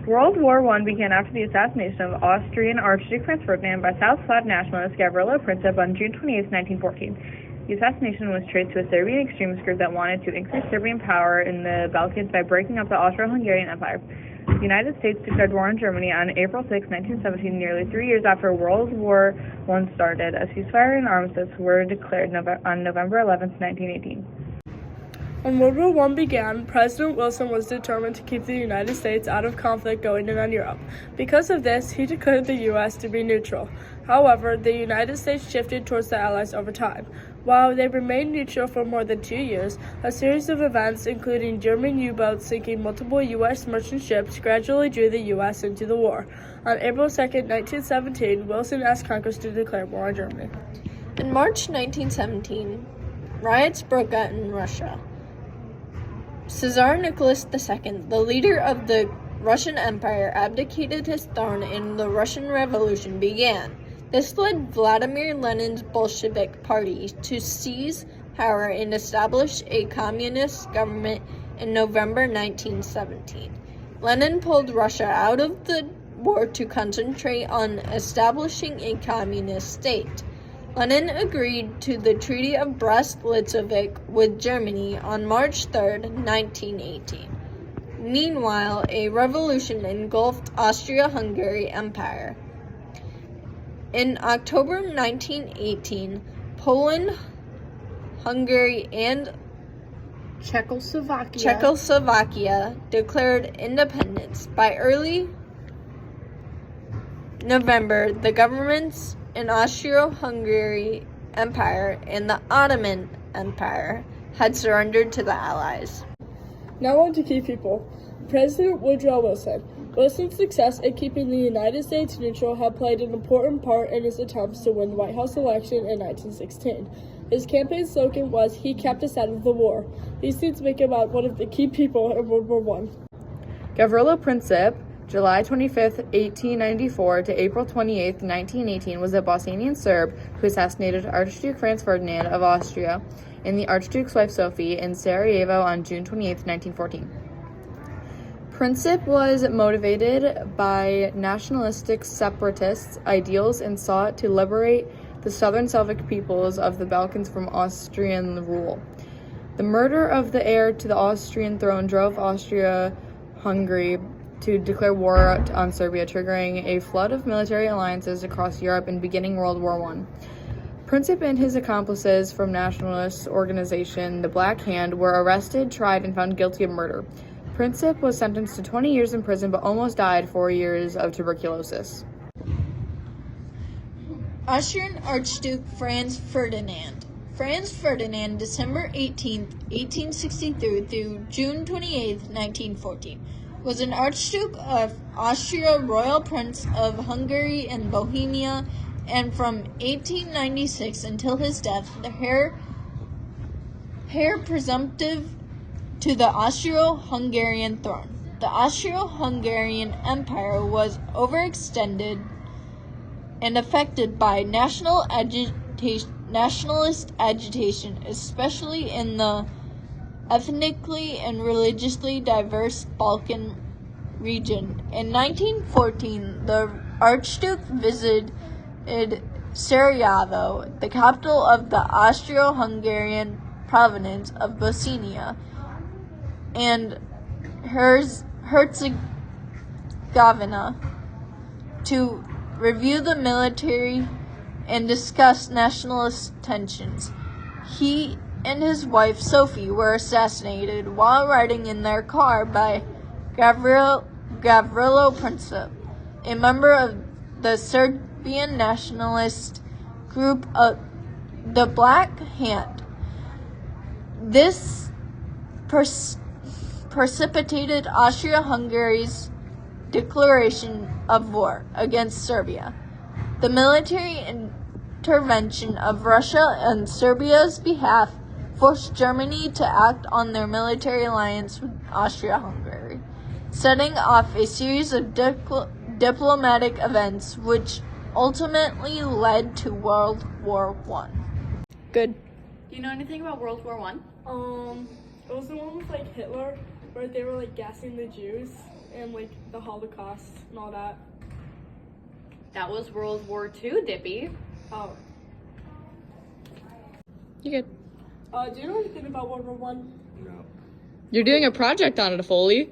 World War I began after the assassination of Austrian Archduke Franz Ferdinand by South Slav nationalist Gavrilo Princip on June 28, 1914. The assassination was traced to a Serbian extremist group that wanted to increase Serbian power in the Balkans by breaking up the Austro-Hungarian Empire. The United States declared war on Germany on April 6, 1917, nearly 3 years after World War I started. A ceasefire and armistice were declared on November 11, 1918. When World War I began, President Wilson was determined to keep the United States out of conflict going in on Europe. Because of this, he declared the U.S. to be neutral. However, the United States shifted towards the Allies over time. While they remained neutral for more than 2 years, a series of events, including German U-boats sinking multiple U.S. merchant ships, gradually drew the U.S. into the war. On April 2, 1917, Wilson asked Congress to declare war on Germany. In March 1917, riots broke out in Russia. Tsar Nicholas II, the leader of the Russian Empire, abdicated his throne and the Russian Revolution began. This led Vladimir Lenin's Bolshevik Party to seize power and establish a communist government in November 1917. Lenin pulled Russia out of the war to concentrate on establishing a communist state. Lenin agreed to the Treaty of Brest-Litovsk with Germany on March 3, 1918. Meanwhile, a revolution engulfed Austria-Hungary Empire. In October 1918, Poland, Hungary, and Czechoslovakia declared independence. By early November, the governments in Austro-Hungary Empire and the Ottoman Empire had surrendered to the Allies. Now on to key people. President Woodrow Wilson. Wilson's success at keeping the United States neutral had played an important part in his attempts to win the White House election in 1916. His campaign slogan was, "He kept us out of the war." These things make him one of the key people in World War I. Gavrilo Princip, July 25, 1894 to April 28, 1918, was a Bosnian Serb who assassinated Archduke Franz Ferdinand of Austria and the Archduke's wife Sophie in Sarajevo on June 28, 1914. Princip was motivated by nationalistic separatist ideals and sought to liberate the southern Slavic peoples of the Balkans from Austrian rule. The murder of the heir to the Austrian throne drove Austria-Hungary to declare war on Serbia, triggering a flood of military alliances across Europe and beginning World War I. Princip and his accomplices from nationalist organization The Black Hand were arrested, tried, and found guilty of murder. Princip was sentenced to 20 years in prison but almost died 4 years of tuberculosis. Austrian Archduke Franz Ferdinand. Franz Ferdinand, December 18, 1863 through June 28, 1914, was an Archduke of Austria, Royal Prince of Hungary and Bohemia, and from 1896 until his death, the heir presumptive to the Austro-Hungarian throne. The Austro-Hungarian Empire was overextended and affected by nationalist agitation, especially in the ethnically and religiously diverse Balkan region. In 1914, the Archduke visited Sarajevo, the capital of the Austro-Hungarian province of Bosnia and Herzegovina, to review the military and discuss nationalist tensions. He and his wife Sophie were assassinated while riding in their car by Gavrilo Princip, a member of the Serbian nationalist group of the Black Hand. This precipitated Austria-Hungary's declaration of war against Serbia. The military intervention of Russia on Serbia's behalf forced Germany to act on their military alliance with Austria-Hungary, setting off a series of diplomatic events which ultimately led to World War I. Good. Do you know anything about World War I? It was the one with Hitler, where they were gassing the Jews. and like the Holocaust and all that? That was World War II, Dippy. Oh. You good? Do you know anything about World War One? No. You're doing a project on it, Foley.